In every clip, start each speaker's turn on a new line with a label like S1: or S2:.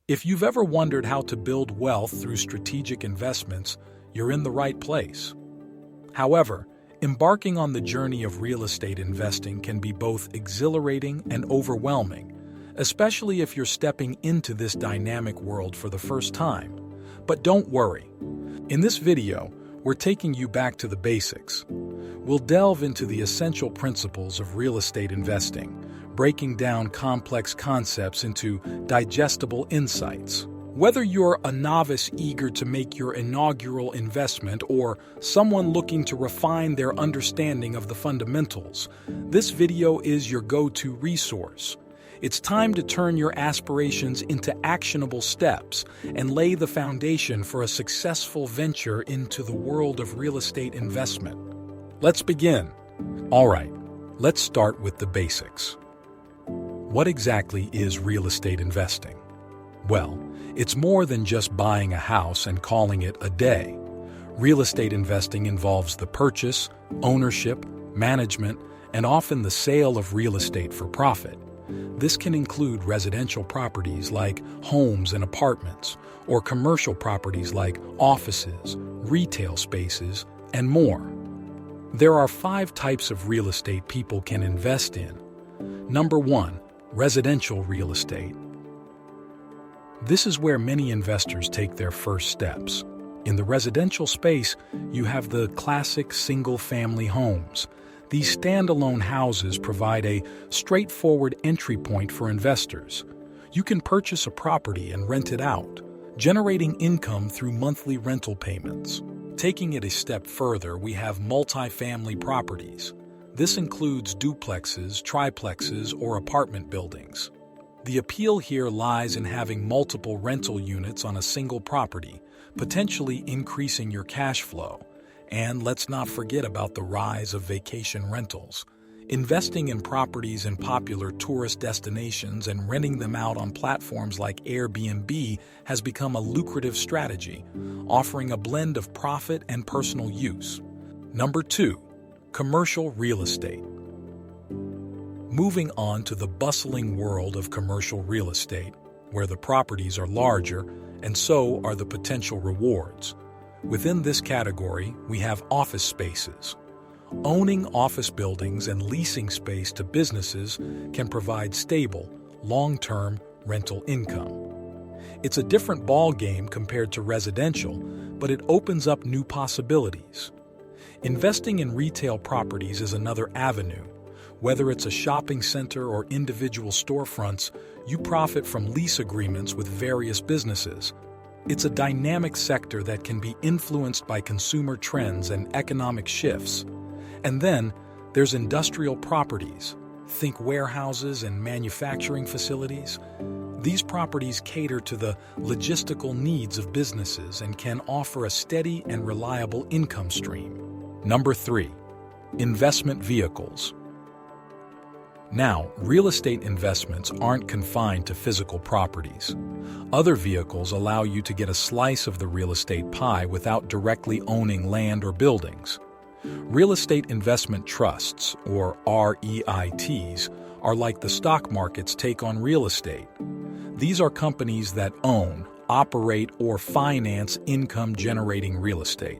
S1: If you've ever wondered how to build wealth through strategic investments, you're in the right place. However, embarking on the journey of real estate investing can be both exhilarating and overwhelming, especially if you're stepping into this dynamic world for the first time. But don't worry. In this video, we're taking you back to the basics. We'll delve into the essential principles of real estate investing, breaking down complex concepts into digestible insights. Whether you're a novice eager to make your inaugural investment or someone looking to refine their understanding of the fundamentals, this video is your go-to resource. It's time to turn your aspirations into actionable steps and lay the foundation for a successful venture into the world of real estate investment. Let's begin. All right, let's start with the basics. What exactly is real estate investing? Well, it's more than just buying a house and calling it a day. Real estate investing involves the purchase, ownership, management, and often the sale of real estate for profit. This can include residential properties like homes and apartments, or commercial properties like offices, retail spaces, and more. There are 5 types of real estate people can invest in. Number 1, residential real estate. This is where many investors take their first steps. In the residential space, you have the classic single-family homes. These standalone houses provide a straightforward entry point for investors. You can purchase a property and rent it out, generating income through monthly rental payments. Taking it a step further, we have multifamily properties. This includes duplexes, triplexes, or apartment buildings. The appeal here lies in having multiple rental units on a single property, potentially increasing your cash flow. And let's not forget about the rise of vacation rentals. Investing in properties in popular tourist destinations and renting them out on platforms like Airbnb has become a lucrative strategy, offering a blend of profit and personal use. Number 2, commercial real estate. Moving on to the bustling world of commercial real estate, where the properties are larger and so are the potential rewards. Within this category, we have office spaces. Owning office buildings and leasing space to businesses can provide stable, long-term rental income. It's a different ballgame compared to residential, but it opens up new possibilities. Investing in retail properties is another avenue. Whether it's a shopping center or individual storefronts, you profit from lease agreements with various businesses. It's a dynamic sector that can be influenced by consumer trends and economic shifts. And then, there's industrial properties. Think warehouses and manufacturing facilities. These properties cater to the logistical needs of businesses and can offer a steady and reliable income stream. Number 3, investment vehicles. Now, real estate investments aren't confined to physical properties. Other vehicles allow you to get a slice of the real estate pie without directly owning land or buildings. Real estate investment trusts, or REITs, are like the stock market's take on real estate. These are companies that own, operate, or finance income-generating real estate.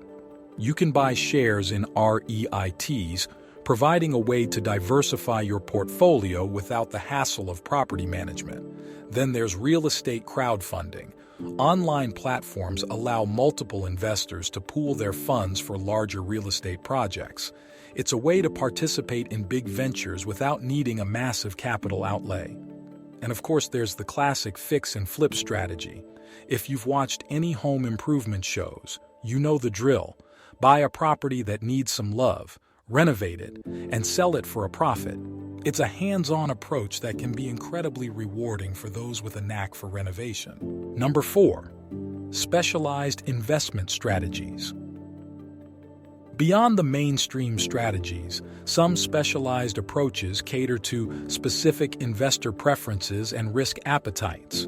S1: You can buy shares in REITs, providing a way to diversify your portfolio without the hassle of property management. Then there's real estate crowdfunding. Online platforms allow multiple investors to pool their funds for larger real estate projects. It's a way to participate in big ventures without needing a massive capital outlay. And of course, there's the classic fix and flip strategy. If you've watched any home improvement shows, you know the drill. Buy a property that needs some love, renovate it, and sell it for a profit. It's a hands-on approach that can be incredibly rewarding for those with a knack for renovation. Number 4, specialized investment strategies. Beyond the mainstream strategies, some specialized approaches cater to specific investor preferences and risk appetites.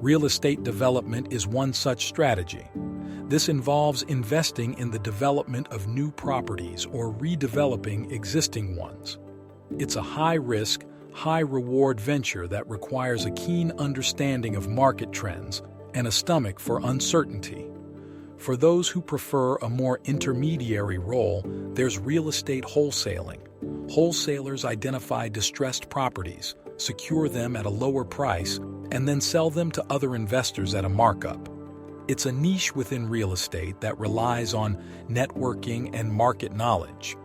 S1: Real estate development is one such strategy. This involves investing in the development of new properties or redeveloping existing ones. It's a high-risk, high-reward venture that requires a keen understanding of market trends and a stomach for uncertainty. For those who prefer a more intermediary role, there's real estate wholesaling. Wholesalers identify distressed properties, secure them at a lower price, and then sell them to other investors at a markup. It's a niche within real estate that relies on networking and market knowledge.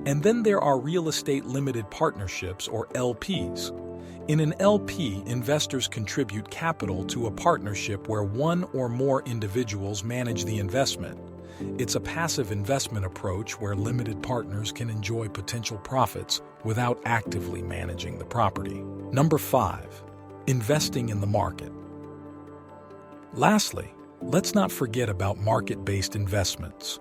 S1: And then there are real estate limited partnerships, or LPs. In an LP, investors contribute capital to a partnership where one or more individuals manage the investment. It's a passive investment approach where limited partners can enjoy potential profits without actively managing the property. Number 5. Investing in the market. Lastly, let's not forget about market-based investments.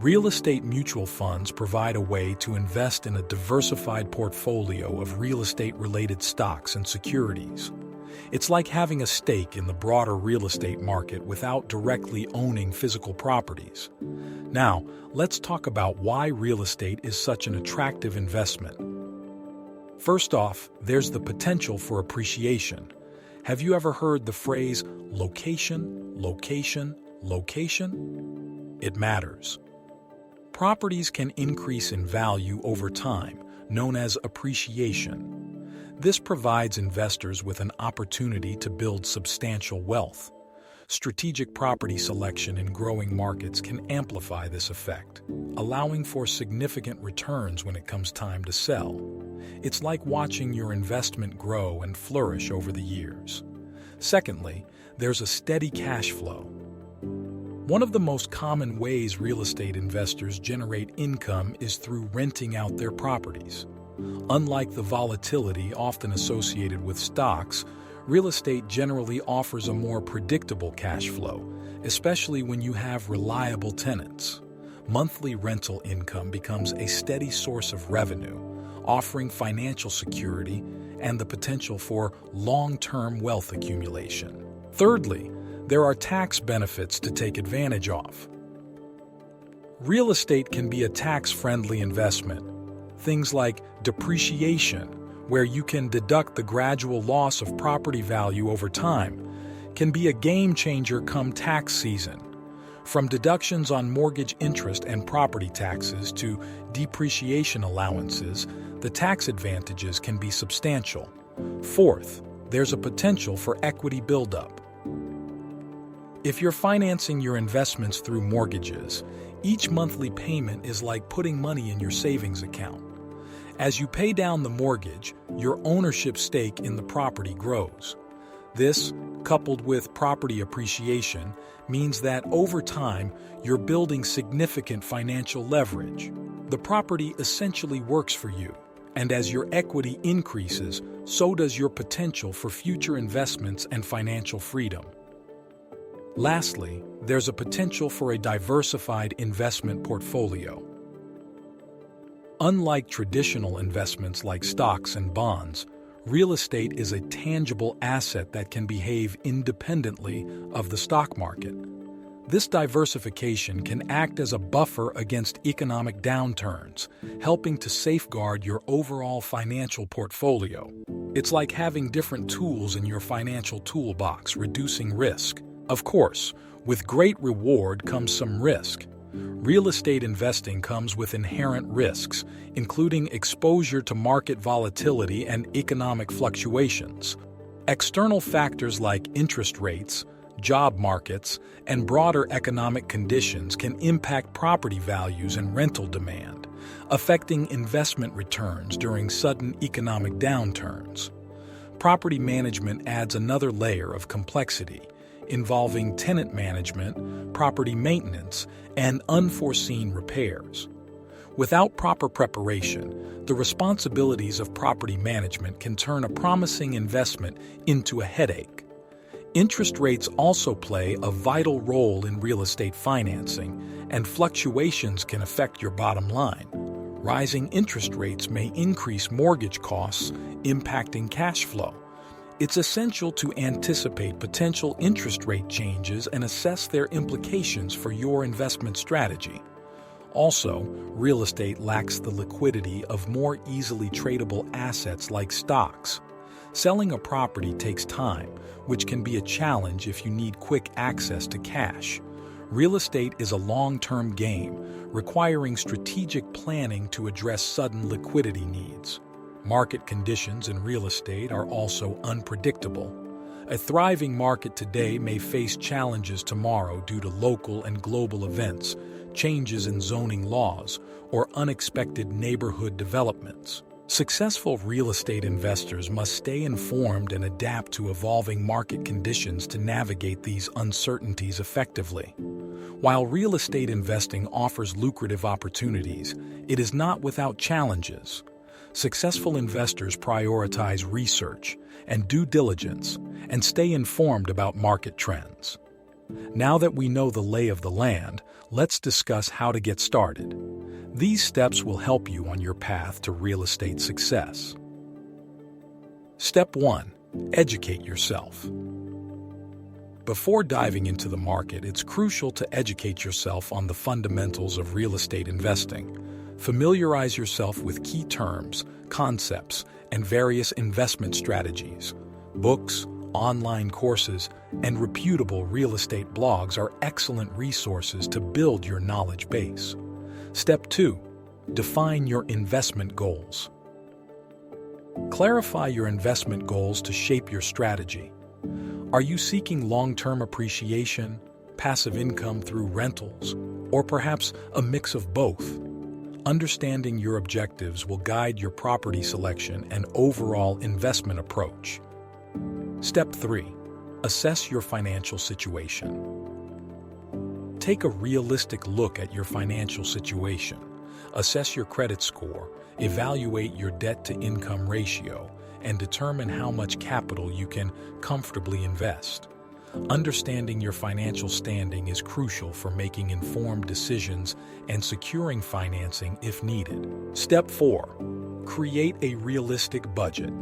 S1: Real estate mutual funds provide a way to invest in a diversified portfolio of real estate-related stocks and securities. It's like having a stake in the broader real estate market without directly owning physical properties. Now, let's talk about why real estate is such an attractive investment. First off, there's the potential for appreciation. Have you ever heard the phrase, location, location, location? It matters. Properties can increase in value over time, known as appreciation. This provides investors with an opportunity to build substantial wealth. Strategic property selection in growing markets can amplify this effect, allowing for significant returns when it comes time to sell. It's like watching your investment grow and flourish over the years. Secondly, there's a steady cash flow. One of the most common ways real estate investors generate income is through renting out their properties. Unlike the volatility often associated with stocks, real estate generally offers a more predictable cash flow, especially when you have reliable tenants. Monthly rental income becomes a steady source of revenue, offering financial security and the potential for long-term wealth accumulation. Thirdly, there are tax benefits to take advantage of. Real estate can be a tax-friendly investment. Things like depreciation, where you can deduct the gradual loss of property value over time, can be a game changer come tax season. From deductions on mortgage interest and property taxes to depreciation allowances, the tax advantages can be substantial. Fourth, there's a potential for equity buildup. If you're financing your investments through mortgages, each monthly payment is like putting money in your savings account. As you pay down the mortgage, your ownership stake in the property grows. This, coupled with property appreciation, means that over time, you're building significant financial leverage. The property essentially works for you, and as your equity increases, so does your potential for future investments and financial freedom. Lastly, there's a potential for a diversified investment portfolio. Unlike traditional investments like stocks and bonds, real estate is a tangible asset that can behave independently of the stock market. This diversification can act as a buffer against economic downturns, helping to safeguard your overall financial portfolio. It's like having different tools in your financial toolbox, reducing risk. Of course, with great reward comes some risk. Real estate investing comes with inherent risks, including exposure to market volatility and economic fluctuations. External factors like interest rates, job markets, and broader economic conditions can impact property values and rental demand, affecting investment returns during sudden economic downturns. Property management adds another layer of complexity, involving tenant management, property maintenance, and unforeseen repairs. Without proper preparation, the responsibilities of property management can turn a promising investment into a headache. Interest rates also play a vital role in real estate financing, and fluctuations can affect your bottom line. Rising interest rates may increase mortgage costs, impacting cash flow. It's essential to anticipate potential interest rate changes and assess their implications for your investment strategy. Also, real estate lacks the liquidity of more easily tradable assets like stocks. Selling a property takes time, which can be a challenge if you need quick access to cash. Real estate is a long-term game, requiring strategic planning to address sudden liquidity needs. Market conditions in real estate are also unpredictable. A thriving market today may face challenges tomorrow due to local and global events, changes in zoning laws, or unexpected neighborhood developments. Successful real estate investors must stay informed and adapt to evolving market conditions to navigate these uncertainties effectively. While real estate investing offers lucrative opportunities, it is not without challenges. Successful investors prioritize research and due diligence and stay informed about market trends. Now that we know the lay of the land, let's discuss how to get started. These steps will help you on your path to real estate success. Step 1. Educate yourself. Before diving into the market, it's crucial to educate yourself on the fundamentals of real estate investing. Familiarize yourself with key terms, concepts, and various investment strategies. Books, online courses, and reputable real estate blogs are excellent resources to build your knowledge base. Step 2. Define your investment goals. Clarify your investment goals to shape your strategy. Are you seeking long-term appreciation, passive income through rentals, or perhaps a mix of both? Understanding your objectives will guide your property selection and overall investment approach. Step 3. Assess your financial situation. Take a realistic look at your financial situation. Assess your credit score, evaluate your debt-to-income ratio, and determine how much capital you can comfortably invest. Understanding your financial standing is crucial for making informed decisions and securing financing if needed. Step 4. Create a realistic budget.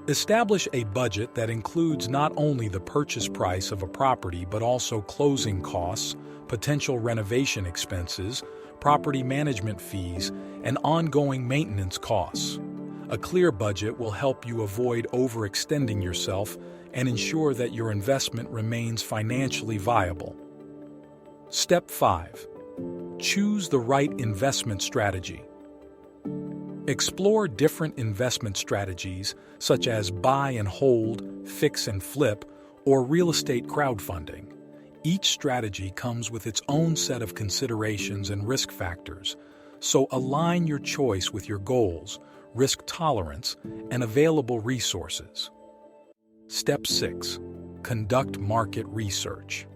S1: Establish a budget that includes not only the purchase price of a property but also closing costs, potential renovation expenses, property management fees, and ongoing maintenance costs. A clear budget will help you avoid overextending yourself and ensure that your investment remains financially viable. Step 5. Choose the right investment strategy. Explore different investment strategies such as buy and hold, fix and flip, or real estate crowdfunding. Each strategy comes with its own set of considerations and risk factors, so align your choice with your goals, risk tolerance, and available resources. Step 6. Conduct market research.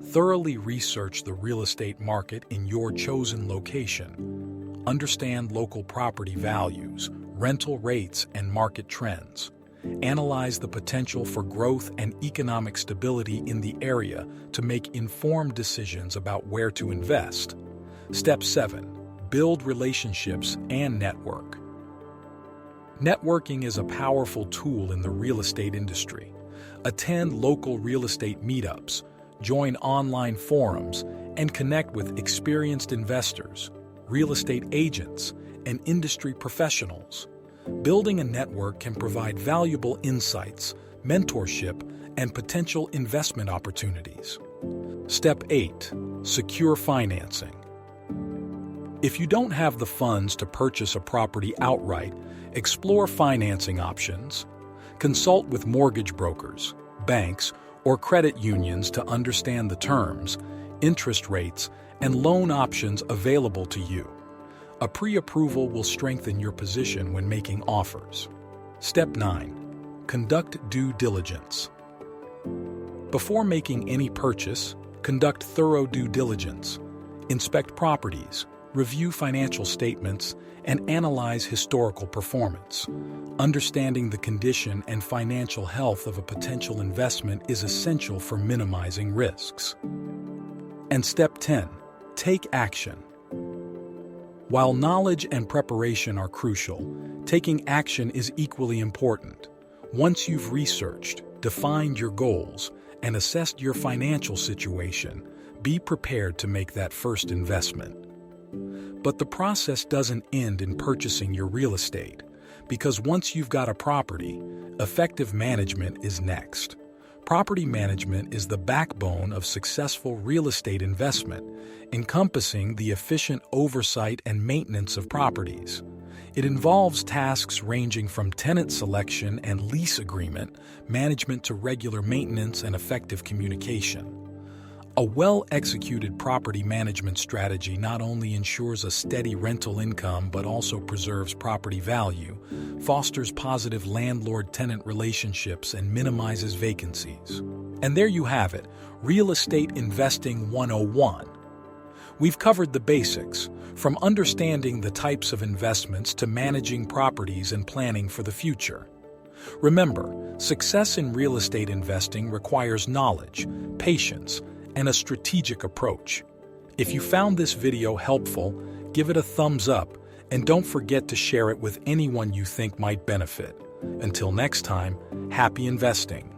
S1: Thoroughly research the real estate market in your chosen location. Understand local property values, rental rates, and market trends. Analyze the potential for growth and economic stability in the area to make informed decisions about where to invest. Step 7. Build relationships and network. Networking is a powerful tool in the real estate industry. Attend local real estate meetups, join online forums, and connect with experienced investors, real estate agents, and industry professionals. Building a network can provide valuable insights, mentorship, and potential investment opportunities. Step 8. Secure financing. If you don't have the funds to purchase a property outright, explore financing options. Consult with mortgage brokers, banks, or credit unions to understand the terms, interest rates, and loan options available to you. A pre-approval will strengthen your position when making offers. Step 9. Conduct due diligence. Before making any purchase, conduct thorough due diligence. Inspect properties, review financial statements, and analyze historical performance. Understanding the condition and financial health of a potential investment is essential for minimizing risks. And Step 10. Take action. While knowledge and preparation are crucial, taking action is equally important. Once you've researched, defined your goals, and assessed your financial situation, be prepared to make that first investment. But the process doesn't end in purchasing your real estate, because once you've got a property, effective management is next. Property management is the backbone of successful real estate investment, encompassing the efficient oversight and maintenance of properties. It involves tasks ranging from tenant selection and lease agreement, management to regular maintenance and effective communication. A well-executed property management strategy not only ensures a steady rental income but also preserves property value, fosters positive landlord-tenant relationships, and minimizes vacancies. And there you have it, Real Estate Investing 101. We've covered the basics, from understanding the types of investments to managing properties and planning for the future. Remember, success in real estate investing requires knowledge, patience, and a strategic approach. If you found this video helpful, give it a thumbs up and don't forget to share it with anyone you think might benefit. Until next time, happy investing.